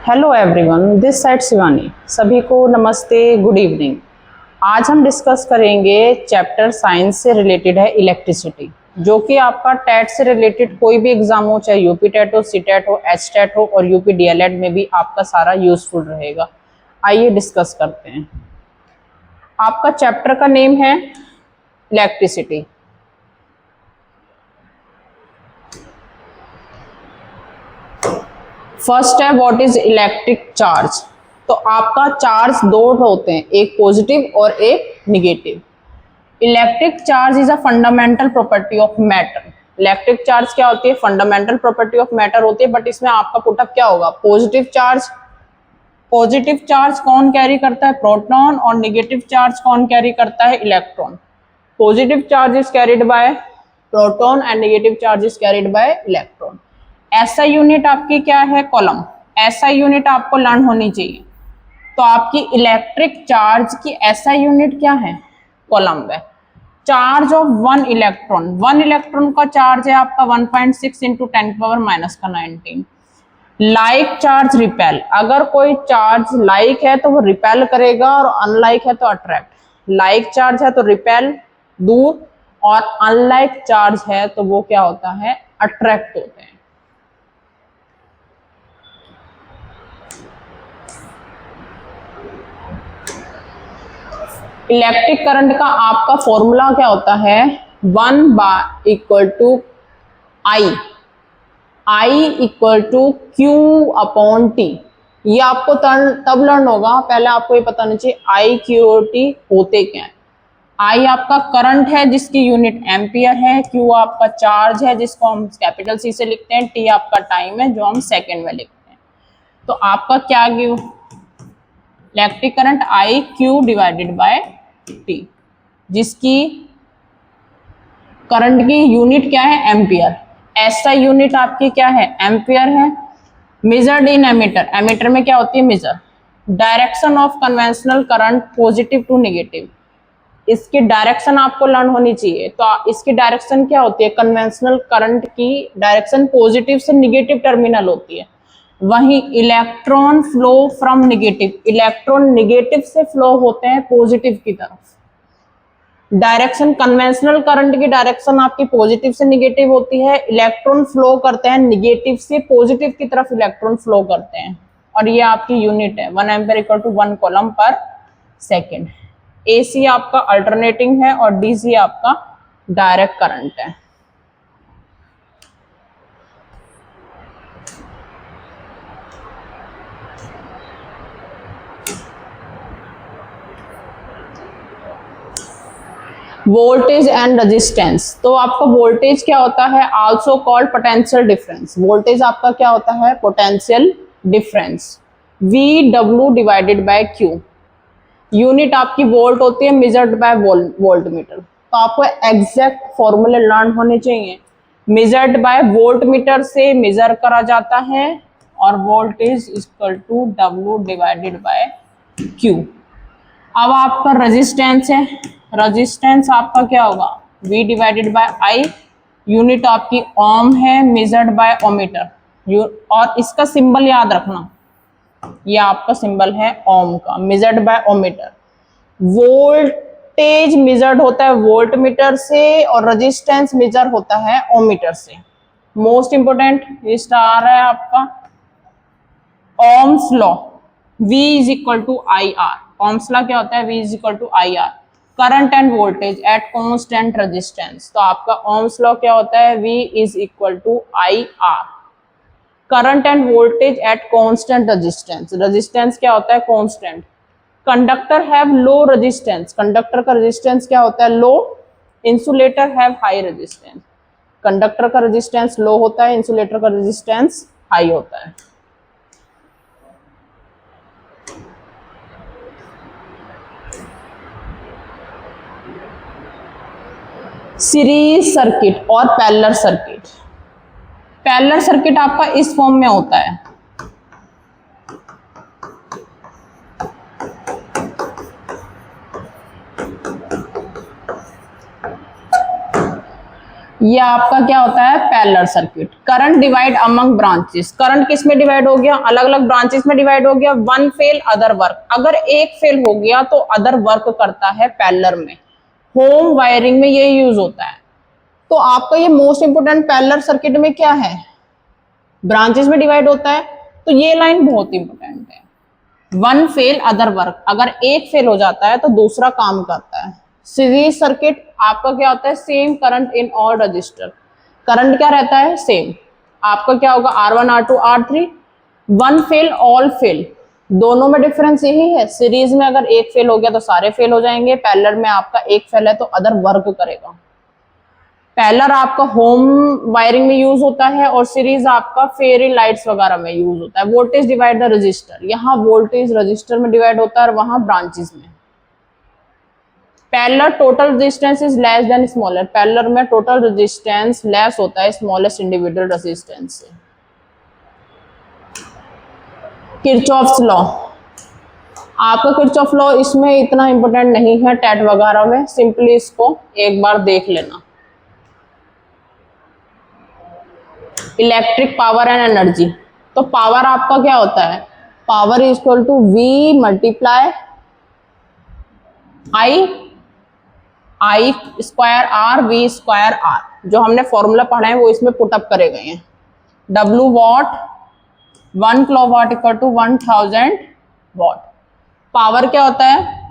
Hello everyone, this side Shivani. सभी को नमस्ते, गुड इवनिंग। आज हम डिस्कस करेंगे चैप्टर साइंस से रिलेटेड है इलेक्ट्रिसिटी, जो कि आपका टेट से रिलेटेड कोई भी एग्जाम हो, चाहे यूपी टेट हो, सी टेट हो, एच टेट हो और यूपी डीएलएड में भी आपका सारा यूजफुल रहेगा। आइए डिस्कस करते हैं। आपका चैप्टर का नेम है इलेक्ट्रिसिटी। फर्स्ट है व्हाट इज इलेक्ट्रिक चार्ज। तो आपका चार्ज दो होते हैं, एक पॉजिटिव और एक negative. Electric charge is a fundamental property of matter. Electric charge क्या होती है? फंडामेंटल प्रॉपर्टी ऑफ मैटर होती है, बट इसमें आपका पुटअप क्या होगा? Positive charge. पॉजिटिव चार्ज कौन कैरी करता है? प्रोटॉन। और निगेटिव चार्ज कौन कैरी करता है? Electron. Positive charge is carried by proton and negative charge is carried by electron. SI unit आपकी क्या है? कॉलम। एसआई यूनिट आपको लर्न होनी चाहिए। तो आपकी इलेक्ट्रिक चार्ज की एसआई यूनिट क्या है? कॉलम है। Charge of one electron, one electron का चार्ज है आपका 1.6 इंटू 10⁻⁻⁻⁹। Like charge repel. अगर कोई चार्ज लाइक है तो वो रिपेल करेगा और अनलाइक है तो अट्रैक्ट। लाइक चार्ज है तो रिपेल, दूर, और अनलाइक चार्ज है तो वो क्या होता है? अट्रैक्ट होते हैं। इलेक्ट्रिक करंट का आपका फॉर्मूला क्या होता है? 1 = I = Q/T। ये आपको तब लर्न होगा, पहले आपको ये पता नहीं चाहिए I, Q और T होते क्या है। I आपका करंट है जिसकी यूनिट एम्पियर है, Q आपका चार्ज है जिसको हम कैपिटल C से लिखते हैं, T आपका टाइम है जो हम सेकेंड में लिखते हैं। तो आपका क्या गिव? इलेक्ट्रिक करंट IQ/T, जिसकी करंट की यूनिट क्या है? एम्पियर। एसआई यूनिट आपकी क्या है? एम्पियर है। मेजर्ड इन एमीटर, एमीटर में क्या होती है? Measure. Direction of conventional current positive to negative. इसकी डायरेक्शन आपको लर्न होनी चाहिए। तो इसकी डायरेक्शन क्या होती है? कन्वेंशनल करंट की डायरेक्शन पॉजिटिव से नेगेटिव टर्मिनल होती है। वहीं electron flow from negative, electron negative से फ्लो होते हैं पॉजिटिव की तरफ। डायरेक्शन कन्वेंशनल करंट की डायरेक्शन आपकी पॉजिटिव से नेगेटिव होती है। इलेक्ट्रॉन फ्लो करते हैं नेगेटिव से पॉजिटिव की तरफ, इलेक्ट्रॉन फ्लो करते हैं। और ये आपकी यूनिट है 1 ampere = 1 coulomb per second. AC आपका अल्टरनेटिंग है और DC आपका डायरेक्ट करंट है। Voltage and resistance. तो आपका वोल्टेज क्या होता है? Also called potential difference. Voltage आपका क्या होता है? Potential difference. VW/Q। यूनिट आपकी वोल्ट होती है, मेजर्ड बाय वोल्ट मीटर। तो आपको एग्जैक्ट फॉर्मूले लर्न होने चाहिए। मेजर्ड बाय वोल्ट मीटर से मेजर करा जाता है और वोल्टेज = W/Q। अब आपका रेजिस्टेंस है। रेजिस्टेंस आपका क्या होगा? V/I। यूनिट आपकी ओम है, मेजर्ड बाय ओमीटर। और इसका सिंबल याद रखना, ये आपका सिंबल है ओम का, मेजर्ड बाय ओमीटर। वोल्टेज मेजर्ड होता है वोल्ट मीटर से और रेजिस्टेंस मेजर होता है ओमीटर से। मोस्ट इंपोर्टेंट ये स्टार है आपका Ohm's law. V = IR। Ohm's law क्या होता है? V = IR। Current and voltage at constant resistance. तो आपका ओम्स लॉ क्या होता है? V = IR। Current and voltage at constant resistance. Resistance क्या होता है? Constant. Conductor have low resistance. Conductor का रेजिस्टेंस क्या होता है? Low. Insulator have high resistance. Conductor का रेजिस्टेंस लो होता है, इंसुलेटर का रेजिस्टेंस हाई होता है। सीरीज सर्किट और पैरेलल सर्किट। पैरेलल सर्किट आपका इस फॉर्म में होता है। ये आपका क्या होता है, parallel circuit. Current divide among branches, current किस में डिवाइड हो गया, अलग अलग ब्रांचेस में डिवाइड हो गया। वन फेल अदर वर्क, अगर एक फेल हो गया तो अदर वर्क करता है पैरेलल में। होम वायरिंग में ये यूज होता है। तो आपका ये मोस्ट इंपोर्टेंट पैरेलल सर्किट में क्या है, ब्रांचेस में डिवाइड होता है। तो ये लाइन बहुत इंपोर्टेंट है। वन फेल अदर वर्क, अगर एक फेल हो जाता है तो दूसरा काम करता है। सीरीज सर्किट आपका क्या होता है, same current in all register, current क्या रहता है, सेम। आपका क्या होगा, R1 R2 R3। One fail all fail, दोनों में डिफरेंस यही है। सीरीज में अगर एक फेल हो गया तो सारे फेल हो जाएंगे, पैरेलल में आपका एक फेल है तो अदर वर्क करेगा। पैरेलल आपका होम वायरिंग में यूज होता है और सीरीज आपका फेरी लाइट्स वगैरह में यूज होता है। वोल्टेज डिवाइड द रजिस्टर, यहाँ वोल्टेज रजिस्टर में डिवाइड होता है और वहां ब्रांचेस में। Parallel total resistance is less than smaller, parallel में टोटल रेजिस्टेंस लेस होता है स्मॉलेस्ट इंडिविजुअल रेजिस्टेंस से। किरचॉफ्स लॉ, आपका किरचॉफ लॉ इसमें इतना इंपोर्टेंट नहीं है टेट वगैरह में, सिंपली इसको एक बार देख लेना। इलेक्ट्रिक पावर एंड एनर्जी, तो पावर आपका क्या होता है, power is equal to V multiply I square R V square R। जो हमने फॉर्मूला पढ़ा है वो इसमें पुटअप करे गए हैं। W watt, 1 kilowatt equal to 1000 watt. Power क्या होता है,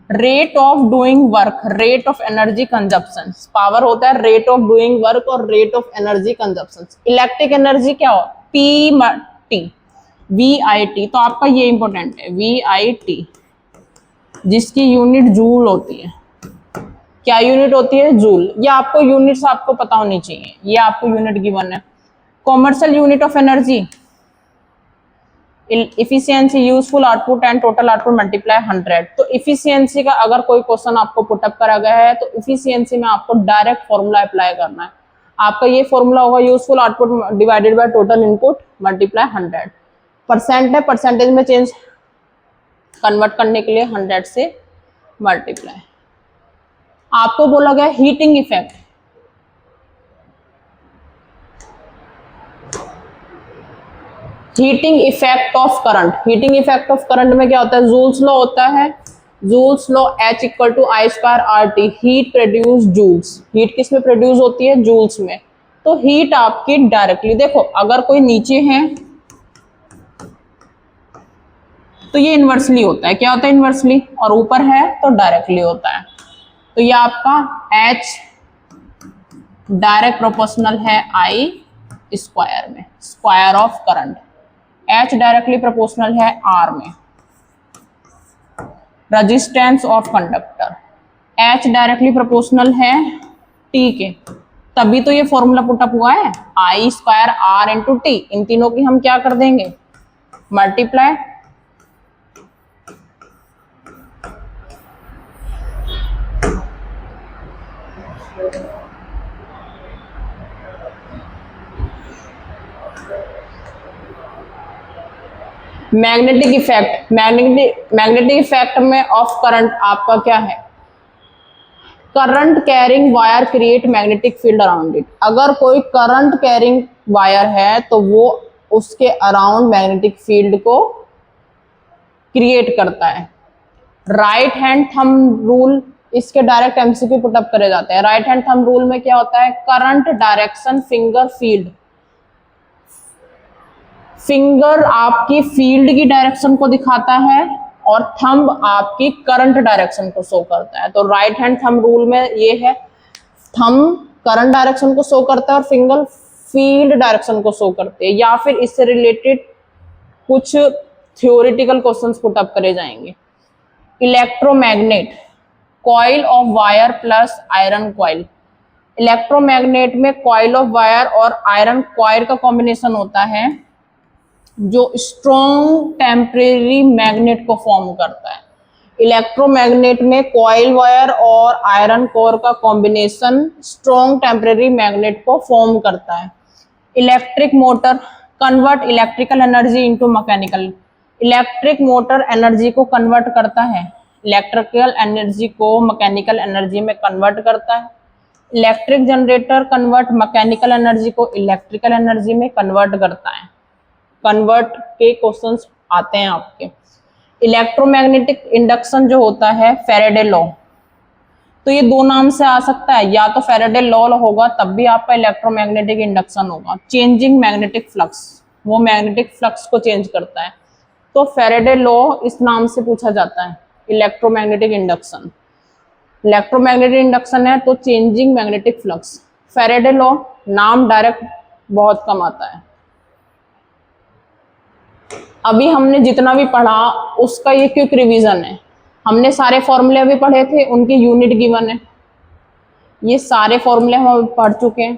rate of doing work, rate of energy consumption. Power होता है रेट ऑफ डूइंग वर्क और rate of energy consumption. Electric energy क्या हो, P VIT, तो आपका ये इंपॉर्टेंट है VIT, जिसकी यूनिट जूल होती है। क्या यूनिट होती है, जूल। ये आपको यूनिट्स आपको पता होनी चाहिए, ये आपको यूनिट गिवन है। Commercial unit of energy, efficiency, useful output and total output multiply 100। तो इफिशियंसी का अगर कोई क्वेश्चन आपको पुटअप करा गया है तो इफिशियंसी में आपको डायरेक्ट फॉर्मूला अप्लाई करना है। आपका ये फॉर्मूला होगा useful output divided by total input multiply 100। Percent है, परसेंटेज में चेंज कन्वर्ट करने के लिए 100 से मल्टीप्लाई। आपको बोला गया heating effect, heating effect of current. Heating effect of current में क्या होता है, जूल्स लॉ होता है। Joule's law H equal to I square RT, heat produce joules. Heat किस में प्रोड्यूस होती है, जूल्स में। तो हीट आपकी डायरेक्टली, देखो अगर कोई नीचे है तो ये इनवर्सली होता है, क्या होता है इनवर्सली, और ऊपर है तो डायरेक्टली होता है। तो ये आपका H डायरेक्ट प्रोपोर्शनल है I स्क्वायर में, square of current. H directly proportional है R में। Resistance of conductor, H directly proportional है T के, तभी तो ये फॉर्मूला पुटअप हुआ है I square R into T। इन तीनों की हम क्या कर देंगे, multiply. Magnetic effect, magnetic effect में ऑफ करंट आपका क्या है, current carrying wire create magnetic field around it. अगर कोई करंट कैरिंग वायर है तो वो उसके अराउंड मैग्नेटिक फील्ड को क्रिएट करता है। राइट हैंड थंब रूल, इसके डायरेक्ट एमसीक्यू पुटअप करे जाते हैं। राइट हैंड थंब रूल में क्या होता है, current direction finger field, finger आपकी फील्ड की डायरेक्शन को दिखाता है और थंब आपकी करंट डायरेक्शन को शो करता है। तो राइट हैंड थंब रूल में ये है, थंब करंट डायरेक्शन को शो करता है और फिंगर फील्ड डायरेक्शन को शो करते हैं। या फिर इससे रिलेटेड कुछ थ्योरेटिकल क्वेश्चंस पुटअप करे जाएंगे। Electromagnet, coil of wire plus iron coil. Electromagnet में कॉइल ऑफ वायर और आयरन कॉइल का कॉम्बिनेशन होता है जो स्ट्रॉन्ग टेम्परेरी मैग्नेट को फॉर्म करता है। इलेक्ट्रोमैग्नेट में कॉइल वायर और आयरन कोर का कॉम्बिनेशन स्ट्रॉन्ग टेम्परेरी मैग्नेट को फॉर्म करता है। Electric motor convert electrical energy into mechanical. Electric motor energy को कन्वर्ट करता है, इलेक्ट्रिकल एनर्जी को मैकेनिकल एनर्जी में कन्वर्ट करता है। Electric generator convert mechanical energy को इलेक्ट्रिकल एनर्जी में कन्वर्ट करता है। कन्वर्ट के क्वेश्चंस आते हैं आपके। इलेक्ट्रोमैग्नेटिक इंडक्शन जो होता है फैराडे लॉ, तो ये दो नाम से आ सकता है, या तो फैराडे लॉ होगा तब भी आपका इलेक्ट्रोमैग्नेटिक इंडक्शन होगा। चेंजिंग मैग्नेटिक फ्लक्स, वो मैग्नेटिक फ्लक्स को चेंज करता है, तो फैराडे लॉ इस नाम से पूछा जाता है। इलेक्ट्रोमैग्नेटिक इंडक्शन, इलेक्ट्रोमैग्नेटिक इंडक्शन है तो changing magnetic flux. Faraday law नाम डायरेक्ट बहुत कम आता है। अभी हमने जितना भी पढ़ा उसका ये क्विक रिवीजन है। हमने सारे फॉर्मूले भी पढ़े थे, उनके यूनिट गिवन है। ये सारे फॉर्मूले हम अभी पढ़ चुके हैं।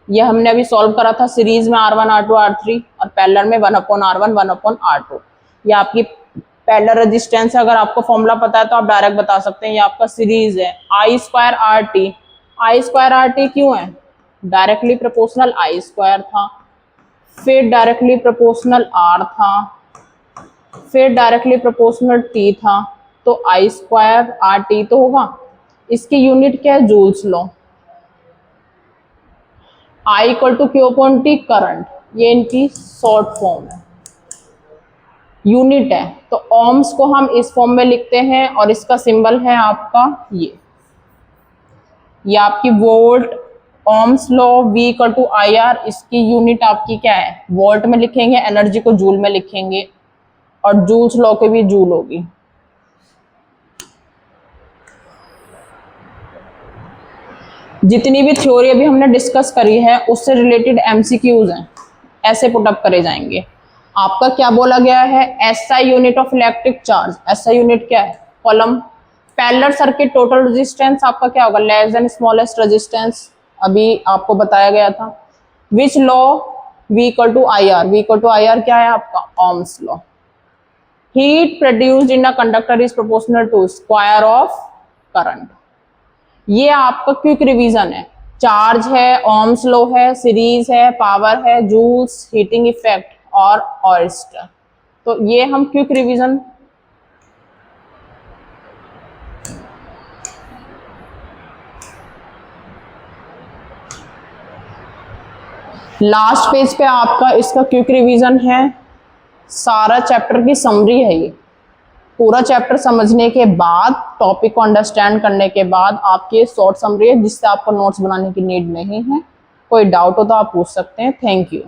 ये हमने अभी सॉल्व करा था सीरीज में R1 R2 R3 और पैरेलल में 1/R1 1/R2। ये आपकी पैरेलल रेजिस्टेंस है। अगर आपको फॉर्मूला पता है तो आप डायरेक्ट बता सकते हैं। ये आपका सीरीज है I² RT। I² RT क्यों है? डायरेक्टली प्रोपोर्शनल I² था, फिर डायरेक्टली प्रोपोर्शनल R था, फिर डायरेक्टली प्रोपोर्शनल T था, तो I² RT तो होगा। इसकी यूनिट क्या है? Joule's law. I = Q/T current, ये इनकी शॉर्ट फॉर्म है, यूनिट है। तो ओम्स को हम इस फॉर्म में लिखते हैं और इसका सिंबल है आपका ये आपकी volt. Ohm's law V = IR, इसकी यूनिट आपकी क्या है? वोल्ट में लिखेंगे, एनर्जी को जूल में लिखेंगे, और जूल्स लॉ के भी जूल होगी। जितनी भी थ्योरी अभी हमने डिस्कस करी है उससे रिलेटेड MCQs हैं, ऐसे पुटअप करे जाएंगे। आपका क्या बोला गया है? SI unit of electric charge. SI unit क्या है? Column. Parallel circuit total resistance आपका क्या होगा? लेस देन स्मॉलेस्ट रेजिस्टेंस, अभी आपको बताया गया था। Which law? V = IR। V = IR क्या है आपका? Ohm's law. Heat produced in a conductor is proportional to square of current. ये आपका क्विक रिवीजन है। चार्ज है, ओम्स लॉ है, सीरीज है, पावर है, जूल्स, हीटिंग इफेक्ट और ऑयस्टर। तो ये हम क्विक रिवीजन लास्ट पेज पे आपका इसका क्विक रिवीजन है। सारा चैप्टर की समरी है ये। पूरा चैप्टर समझने के बाद, टॉपिक को अंडरस्टैंड करने के बाद आपकी शॉर्ट समरी है, जिससे आपको नोट्स बनाने की नीड नहीं है। कोई डाउट हो तो आप पूछ सकते हैं। Thank you.